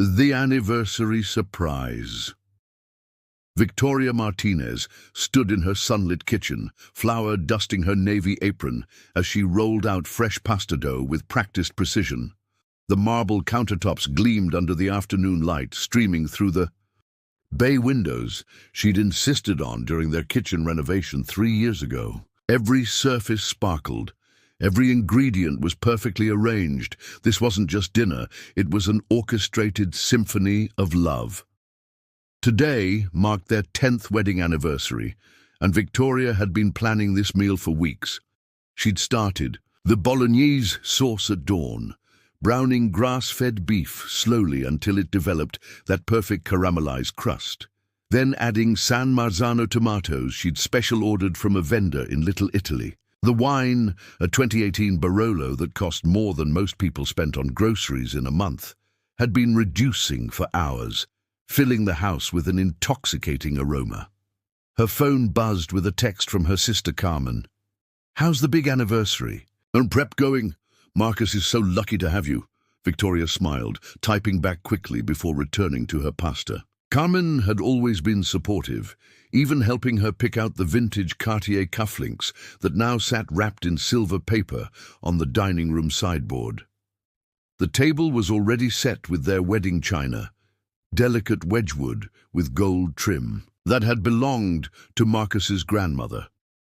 The anniversary surprise. Victoria Martinez stood in her sunlit kitchen, flour dusting her navy apron as she rolled out fresh pasta dough with practiced precision. The marble countertops gleamed under the afternoon light streaming through the bay windows she'd insisted on during their kitchen renovation 3 years ago. Every surface sparkled. Every ingredient was perfectly arranged. This wasn't just dinner, it was an orchestrated symphony of love. Today marked their 10th wedding anniversary, and Victoria had been planning this meal for weeks. She'd started the bolognese sauce at dawn, browning grass-fed beef slowly until it developed that perfect caramelized crust. Then adding San Marzano tomatoes she'd special ordered from a vendor in Little Italy. The wine, a 2018 Barolo that cost more than most people spent on groceries in a month, had been reducing for hours, filling the house with an intoxicating aroma. Her phone buzzed with a text from her sister Carmen. "How's the big anniversary?" "And prep going. Marcus is so lucky to have you." Victoria smiled, typing back quickly before returning to her pasta. Carmen had always been supportive, even helping her pick out the vintage Cartier cufflinks that now sat wrapped in silver paper on the dining room sideboard. The table was already set with their wedding china, delicate Wedgwood with gold trim, that had belonged to Marcus's grandmother.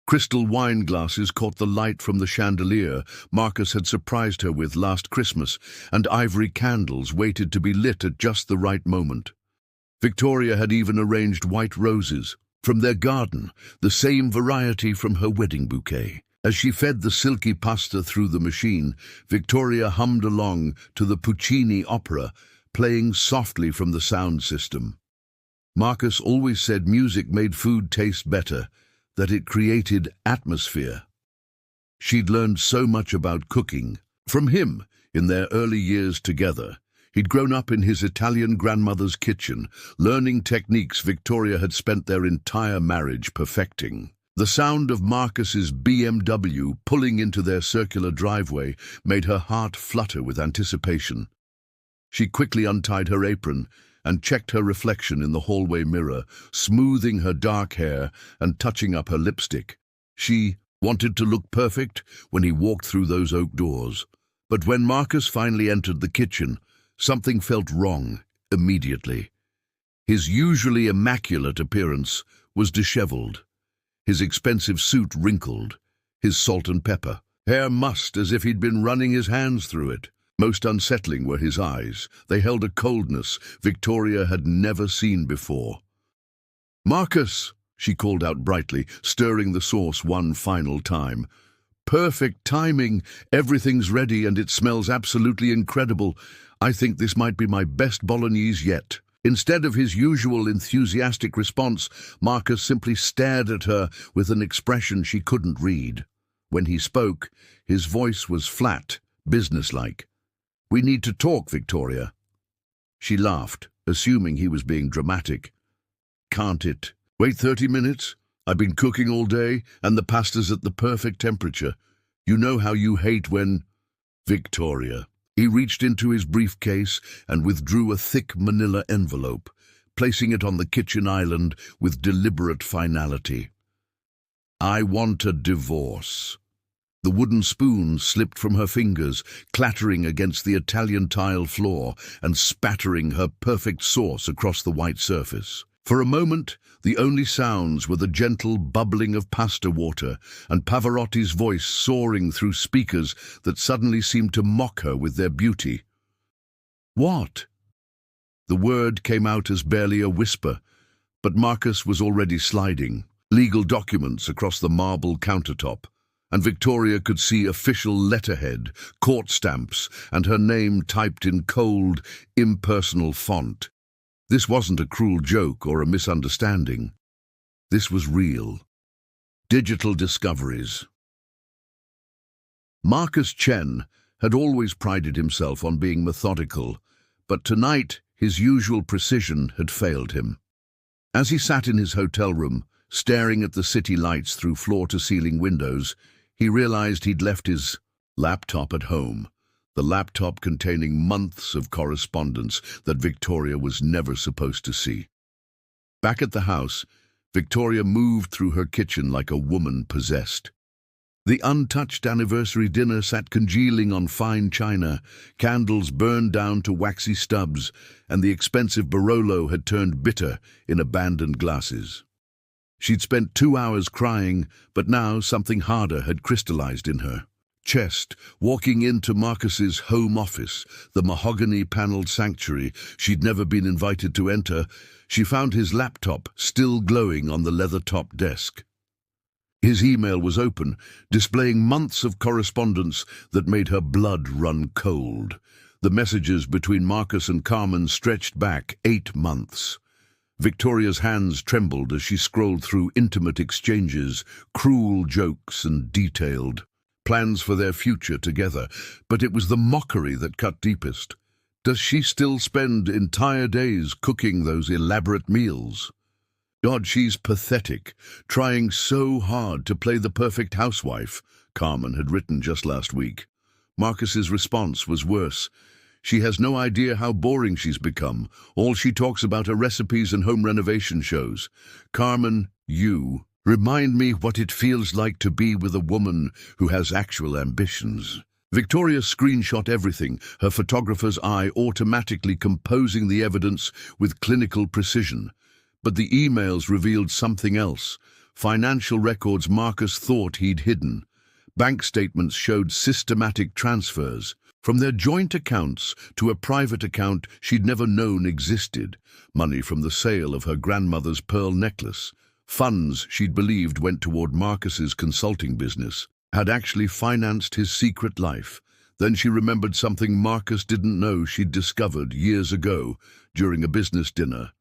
Crystal wine glasses caught the light from the chandelier Marcus had surprised her with last Christmas, and ivory candles waited to be lit at just the right moment. Victoria had even arranged white roses from their garden, the same variety from her wedding bouquet. As she fed the silky pasta through the machine, Victoria hummed along to the Puccini opera, playing softly from the sound system. Marcus always said music made food taste better, that it created atmosphere. She'd learned so much about cooking from him in their early years together. He'd grown up in his Italian grandmother's kitchen, learning techniques Victoria had spent their entire marriage perfecting. The sound of Marcus's BMW pulling into their circular driveway made her heart flutter with anticipation. She quickly untied her apron and checked her reflection in the hallway mirror, smoothing her dark hair and touching up her lipstick. She wanted to look perfect when he walked through those oak doors. But when Marcus finally entered the kitchen, something felt wrong immediately. His usually immaculate appearance was disheveled, his expensive suit wrinkled, his salt and pepper hair mussed as if he'd been running his hands through it. Most unsettling were his eyes. They held a coldness Victoria had never seen before. "Marcus," she called out brightly, stirring the sauce one final time. "Perfect timing. Everything's ready and it smells absolutely incredible. I think this might be my best bolognese yet." Instead of his usual enthusiastic response, Marcus simply stared at her with an expression she couldn't read. When he spoke, his voice was flat, businesslike. "We need to talk, Victoria." She laughed, assuming he was being dramatic. "Can't it wait 30 minutes? I've been cooking all day, and the pasta's at the perfect temperature. You know how you hate when—" "Victoria." He reached into his briefcase and withdrew a thick manila envelope, placing it on the kitchen island with deliberate finality. "I want a divorce." The wooden spoon slipped from her fingers, clattering against the Italian tile floor and spattering her perfect sauce across the white surface. For a moment, the only sounds were the gentle bubbling of pasta water and Pavarotti's voice soaring through speakers that suddenly seemed to mock her with their beauty. "What?" The word came out as barely a whisper, but Marcus was already sliding legal documents across the marble countertop, and Victoria could see official letterhead, court stamps, and her name typed in cold, impersonal font. This wasn't a cruel joke or a misunderstanding. This was real. Digital discoveries. Marcus Chen had always prided himself on being methodical, but tonight his usual precision had failed him. As he sat in his hotel room, staring at the city lights through floor-to-ceiling windows, he realized he'd left his laptop at home. the laptop containing months of correspondence that Victoria was never supposed to see. Back at the house, Victoria moved through her kitchen like a woman possessed. The untouched anniversary dinner sat congealing on fine china, candles burned down to waxy stubs, and the expensive Barolo had turned bitter in abandoned glasses. She'd spent 2 hours crying, but now something harder had crystallized in her chest. Walking into Marcus's home office, the mahogany-paneled sanctuary she'd never been invited to enter, she found his laptop still glowing on the leather-topped desk. His email was open, displaying months of correspondence that made her blood run cold. The messages between Marcus and Carmen stretched back 8 months. Victoria's hands trembled as she scrolled through intimate exchanges, cruel jokes and detailed plans for their future together. But it was the mockery that cut deepest. Does she still spend entire days cooking those elaborate meals? God, she's pathetic, trying so hard to play the perfect housewife, Carmen had written just last week. Marcus's response was worse. She has no idea how boring she's become. All she talks about are recipes and home renovation shows. Carmen, you remind me what it feels like to be with a woman who has actual ambitions. Victoria screenshot everything, her photographer's eye automatically composing the evidence with clinical precision. But the emails revealed something else. Financial records Marcus thought he'd hidden. Bank statements showed systematic transfers from their joint accounts to a private account she'd never known existed. Money from the sale of her grandmother's pearl necklace. Funds she'd believed went toward Marcus's consulting business had actually financed his secret life. Then she remembered something Marcus didn't know she'd discovered years ago during a business dinner.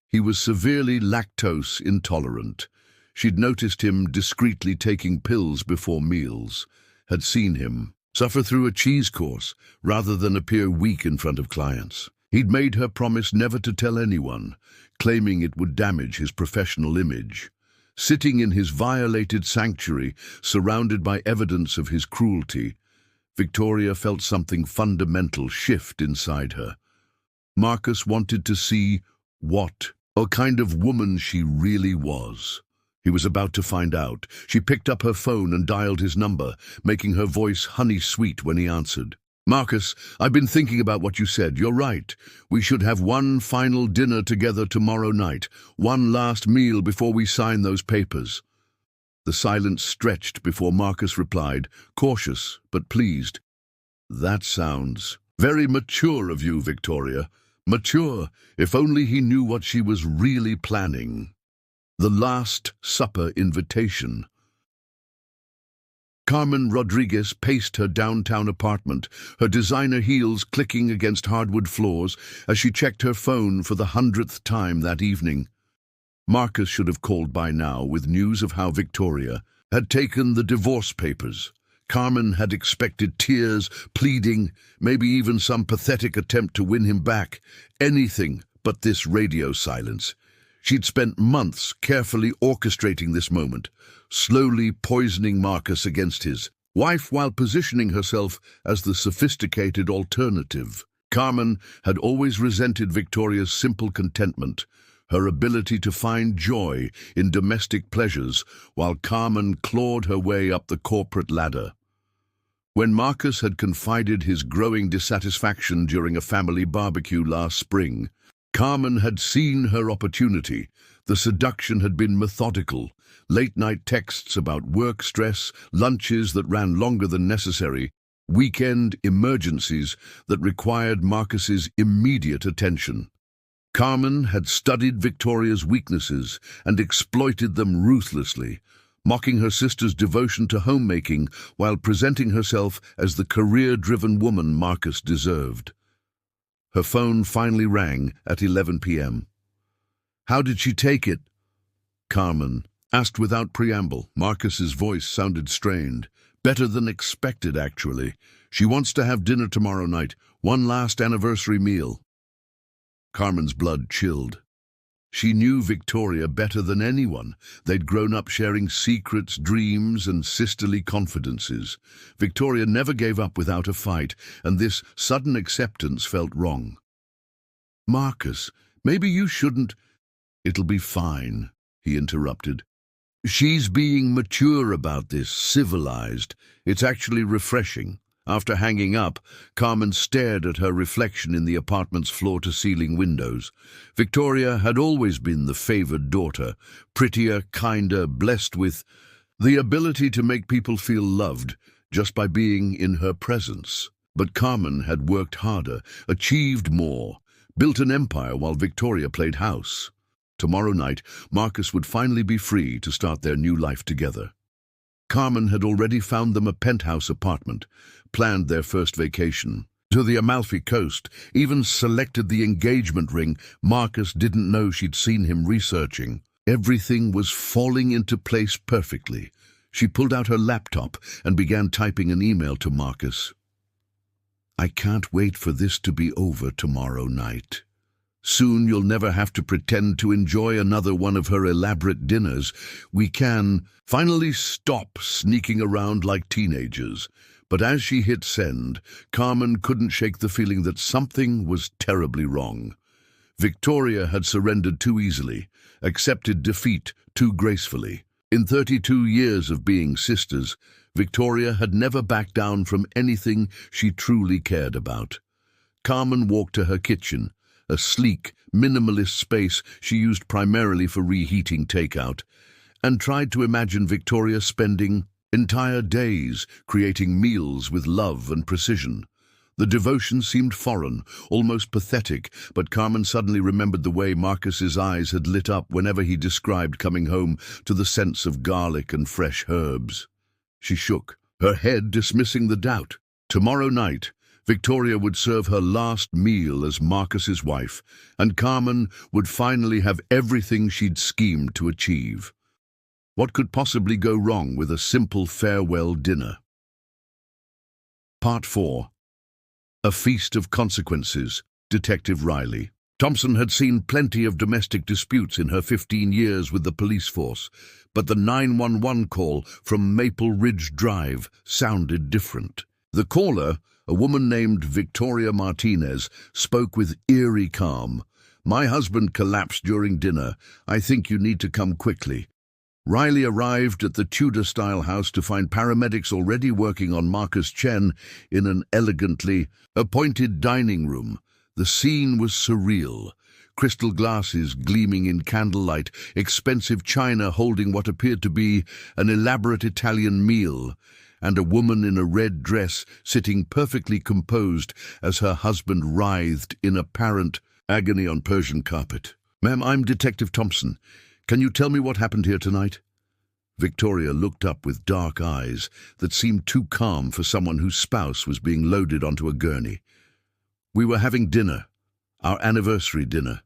He was severely lactose intolerant. She'd noticed him discreetly taking pills before meals, had seen him suffer through a cheese course rather than appear weak in front of clients. He'd made her promise never to tell anyone, claiming it would damage his professional image. Sitting in his violated sanctuary, surrounded by evidence of his cruelty, Victoria felt something fundamental shift inside her. Marcus wanted to see what kind of woman she really was. He was about to find out. She picked up her phone and dialed his number, making her voice honey-sweet when he answered. Marcus, I've been thinking about what you said. You're right. We should have one final dinner together tomorrow night, one last meal before we sign those papers. The silence stretched before Marcus replied, cautious but pleased. That sounds very mature of you, Victoria. Mature, if only he knew what she was really planning. The Last Supper invitation. Carmen Rodriguez paced her downtown apartment, her designer heels clicking against hardwood floors as she checked her phone for the 100th time that evening. Marcus should have called by now with news of how Victoria had taken the divorce papers. Carmen had expected tears, pleading, maybe even some pathetic attempt to win him back. Anything but this radio silence. She'd spent months carefully orchestrating this moment, slowly poisoning Marcus against his wife while positioning herself as the sophisticated alternative. Carmen had always resented Victoria's simple contentment, her ability to find joy in domestic pleasures while Carmen clawed her way up the corporate ladder. When Marcus had confided his growing dissatisfaction during a family barbecue last spring, Carmen had seen her opportunity. The seduction had been methodical, late-night texts about work stress, lunches that ran longer than necessary, weekend emergencies that required Marcus's immediate attention. Carmen had studied Victoria's weaknesses and exploited them ruthlessly, mocking her sister's devotion to homemaking while presenting herself as the career-driven woman Marcus deserved. Her phone finally rang at 11 p.m. How did she take it? Carmen asked without preamble. Marcus's voice sounded strained. Better than expected, actually. She wants to have dinner tomorrow night, one last anniversary meal. Carmen's blood chilled. She knew Victoria better than anyone. They'd grown up sharing secrets, dreams, and sisterly confidences. Victoria never gave up without a fight, and this sudden acceptance felt wrong. "Marcus, maybe you shouldn't—" "It'll be fine," he interrupted. "She's being mature about this, civilized. It's actually refreshing." After hanging up, Carmen stared at her reflection in the apartment's floor-to-ceiling windows. Victoria had always been the favored daughter, prettier, kinder, blessed with the ability to make people feel loved just by being in her presence. But Carmen had worked harder, achieved more, built an empire while Victoria played house. Tomorrow night, Marcus would finally be free to start their new life together. Carmen had already found them a penthouse apartment, planned their first vacation to the Amalfi Coast, even selected the engagement ring Marcus didn't know she'd seen him researching. Everything was falling into place perfectly. She pulled out her laptop and began typing an email to Marcus. "I can't wait for this to be over tomorrow night. Soon you'll never have to pretend to enjoy another one of her elaborate dinners. We can finally stop sneaking around like teenagers." But as she hit send, Carmen couldn't shake the feeling that something was terribly wrong. Victoria had surrendered too easily, accepted defeat too gracefully. In 32 years of being sisters, Victoria had never backed down from anything she truly cared about. Carmen walked to her kitchen, a sleek, minimalist space she used primarily for reheating takeout, and tried to imagine Victoria spending entire days creating meals with love and precision. The devotion seemed foreign, almost pathetic, but Carmen suddenly remembered the way Marcus's eyes had lit up whenever he described coming home to the scents of garlic and fresh herbs. She shook, her head dismissing the doubt. Tomorrow night, Victoria would serve her last meal as Marcus's wife, and Carmen would finally have everything she'd schemed to achieve. What could possibly go wrong with a simple farewell dinner? Part 4. A Feast of Consequences. Detective Riley. Thompson had seen plenty of domestic disputes in her 15 years with the police force, but the 911 call from Maple Ridge Drive sounded different. The caller, a woman named Victoria Martinez, spoke with eerie calm. "My husband collapsed during dinner. I think you need to come quickly." Riley arrived at the Tudor-style house to find paramedics already working on Marcus Chen in an elegantly appointed dining room. The scene was surreal. Crystal glasses gleaming in candlelight, expensive china holding what appeared to be an elaborate Italian meal, and a woman in a red dress sitting perfectly composed as her husband writhed in apparent agony on Persian carpet. "Ma'am, I'm Detective Thompson. Can you tell me what happened here tonight?" Victoria looked up with dark eyes that seemed too calm for someone whose spouse was being loaded onto a gurney. "We were having dinner, our anniversary dinner.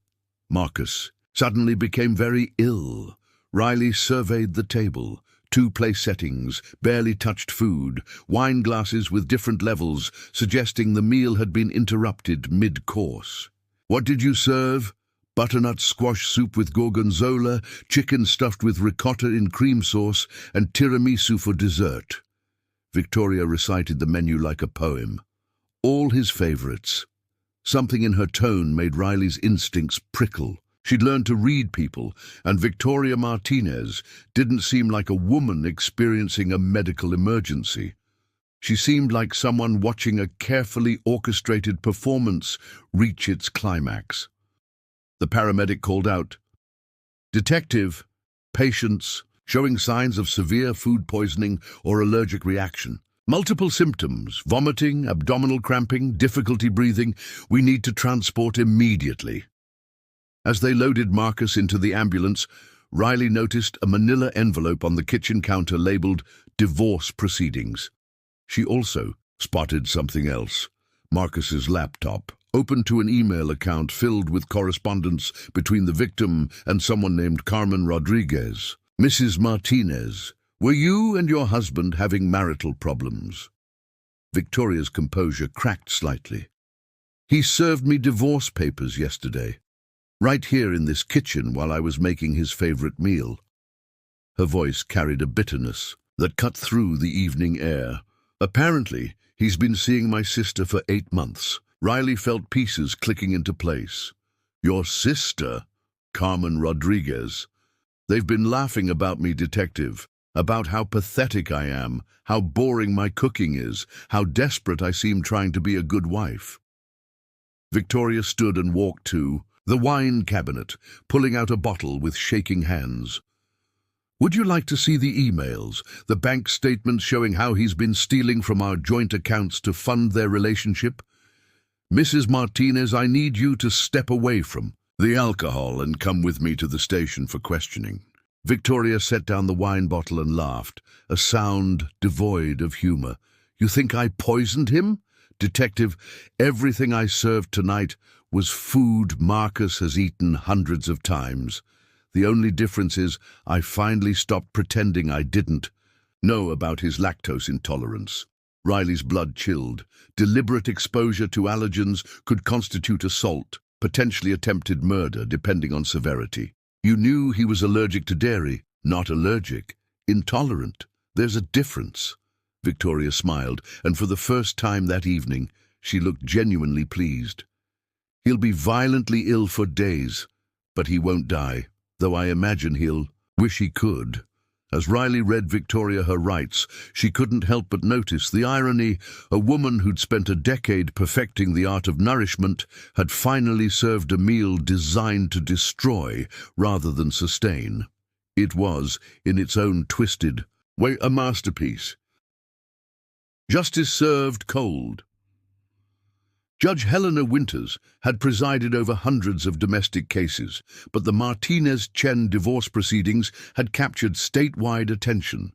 Marcus suddenly became very ill." Riley surveyed the table. 2 place settings, barely touched food, wine glasses with different levels, suggesting the meal had been interrupted mid-course. "What did you serve?" "Butternut squash soup with gorgonzola, chicken stuffed with ricotta in cream sauce, and tiramisu for dessert." Victoria recited the menu like a poem. All his favorites. Something in her tone made Riley's instincts prickle. She'd learned to read people, and Victoria Martinez didn't seem like a woman experiencing a medical emergency. She seemed like someone watching a carefully orchestrated performance reach its climax. The paramedic called out, "Detective, patients showing signs of severe food poisoning or allergic reaction. Multiple symptoms, vomiting, abdominal cramping, difficulty breathing. We need to transport immediately." As they loaded Marcus into the ambulance, Riley noticed a manila envelope on the kitchen counter labeled "Divorce Proceedings." She also spotted something else. Marcus's laptop, open to an email account filled with correspondence between the victim and someone named Carmen Rodriguez. "Mrs. Martinez, were you and your husband having marital problems?" Victoria's composure cracked slightly. "He served me divorce papers yesterday." right here in this kitchen while I was making his favorite meal." Her voice carried a bitterness that cut through the evening air. "Apparently, he's been seeing my sister for 8 months." Riley felt pieces clicking into place. "Your sister? Carmen Rodriguez. They've been laughing about me, detective, about how pathetic I am, how boring my cooking is, how desperate I seem trying to be a good wife." Victoria stood and walked to the wine cabinet, pulling out a bottle with shaking hands. "Would you like to see the emails, the bank statements showing how he's been stealing from our joint accounts to fund their relationship? Mrs. Martinez, I need you to step away from the alcohol and come with me to the station for questioning." Victoria set down the wine bottle and laughed, a sound devoid of humor. "You think I poisoned him? Detective, everything I served tonight was food Marcus has eaten hundreds of times. The only difference is I finally stopped pretending I didn't know about his lactose intolerance." Riley's blood chilled. Deliberate exposure to allergens could constitute assault, potentially attempted murder, depending on severity. "You knew he was allergic to dairy." "Not allergic. Intolerant. There's a difference." Victoria smiled, and for the first time that evening, she looked genuinely pleased. "He'll be violently ill for days, but he won't die, though I imagine he'll wish he could." As Riley read Victoria her rights, she couldn't help but notice the irony. A woman who'd spent a decade perfecting the art of nourishment had finally served a meal designed to destroy rather than sustain. It was, in its own twisted way, a masterpiece. Justice served cold. Judge Helena Winters had presided over hundreds of domestic cases, but the Martinez-Chen divorce proceedings had captured statewide attention.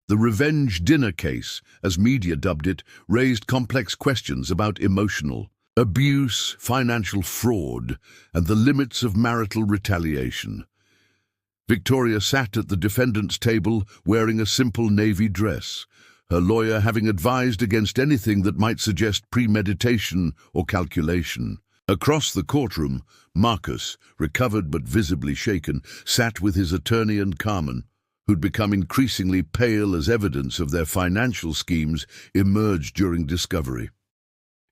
The revenge dinner case, as media dubbed it, raised complex questions about emotional abuse, financial fraud, and the limits of marital retaliation. Victoria sat at the defendant's table wearing a simple navy dress, her lawyer having advised against anything that might suggest premeditation or calculation. Across the courtroom, Marcus, recovered but visibly shaken, sat with his attorney and Carmen, who'd become increasingly pale as evidence of their financial schemes emerged during discovery.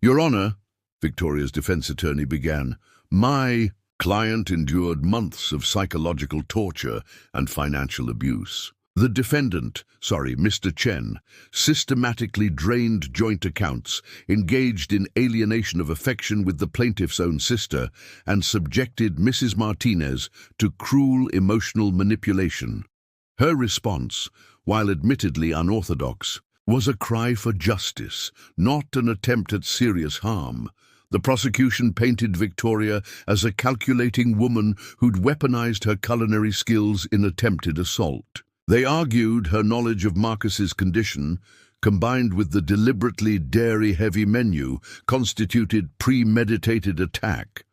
"Your Honor," Victoria's defense attorney began, "my client endured months of psychological torture and financial abuse. The defendant, Mr. Chen, systematically drained joint accounts, engaged in alienation of affection with the plaintiff's own sister, and subjected Mrs. Martinez to cruel emotional manipulation. Her response, while admittedly unorthodox, was a cry for justice, not an attempt at serious harm. The prosecution painted Victoria as a calculating woman who'd weaponized her culinary skills in attempted assault. They argued her knowledge of Marcus's condition, combined with the deliberately dairy-heavy menu, constituted premeditated attack.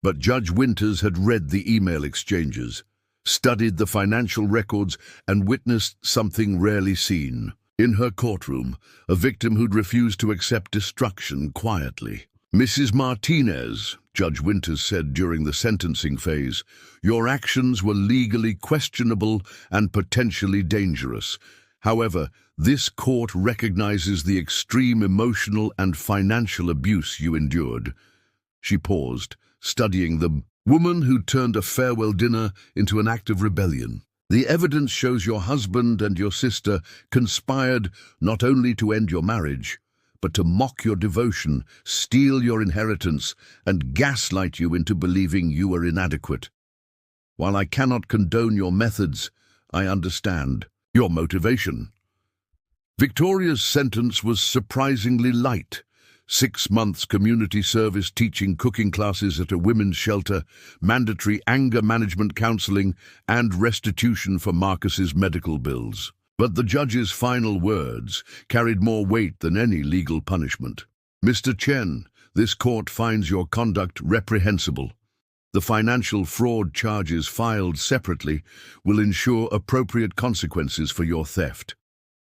But Judge Winters had read the email exchanges, studied the financial records, and witnessed something rarely seen. In her courtroom, a victim who'd refused to accept destruction quietly. "Mrs. Martinez," Judge Winters said during the sentencing phase, "your actions were legally questionable and potentially dangerous. However, this court recognizes the extreme emotional and financial abuse you endured." She paused, studying the woman who turned a farewell dinner into an act of rebellion. "The evidence shows your husband and your sister conspired not only to end your marriage, but to mock your devotion, steal your inheritance, and gaslight you into believing you were inadequate. While I cannot condone your methods, I understand your motivation." Victoria's sentence was surprisingly light. 6 months community service teaching cooking classes at a women's shelter, mandatory anger management counseling, and restitution for Marcus's medical bills. But the judge's final words carried more weight than any legal punishment. "Mr. Chen, this court finds your conduct reprehensible. The financial fraud charges filed separately will ensure appropriate consequences for your theft.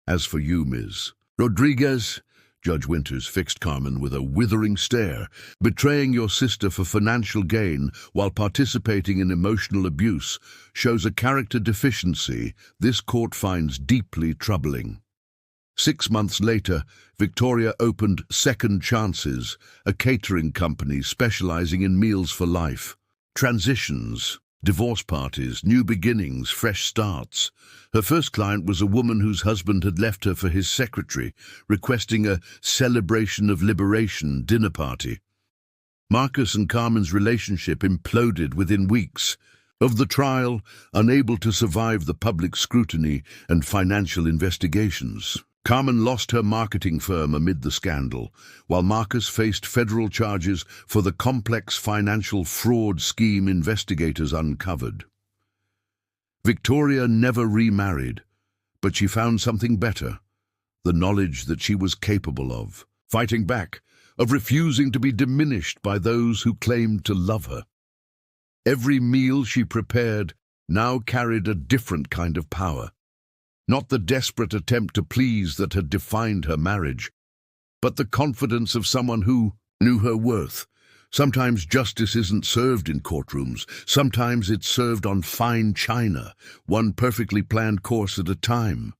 As for you, Ms. Rodriguez, Judge Winters fixed Carmen with a withering stare. Betraying your sister for financial gain while participating in emotional abuse shows a character deficiency this court finds deeply troubling. 6 months later, Victoria opened Second Chances, a catering company specializing in meals for life. Transitions, divorce parties, new beginnings, fresh starts. Her first client was a woman whose husband had left her for his secretary, requesting a celebration of liberation dinner party. Marcus and Carmen's relationship imploded within weeks. Of the trial, unable to survive the public scrutiny and financial investigations, Carmen lost her marketing firm amid the scandal, while Marcus faced federal charges for the complex financial fraud scheme investigators uncovered. Victoria never remarried, but she found something better, the knowledge that she was capable of fighting back, of refusing to be diminished by those who claimed to love her. Every meal she prepared now carried a different kind of power. Not the desperate attempt to please that had defined her marriage, but the confidence of someone who knew her worth. Sometimes justice isn't served in courtrooms. Sometimes it's served on fine china, one perfectly planned course at a time.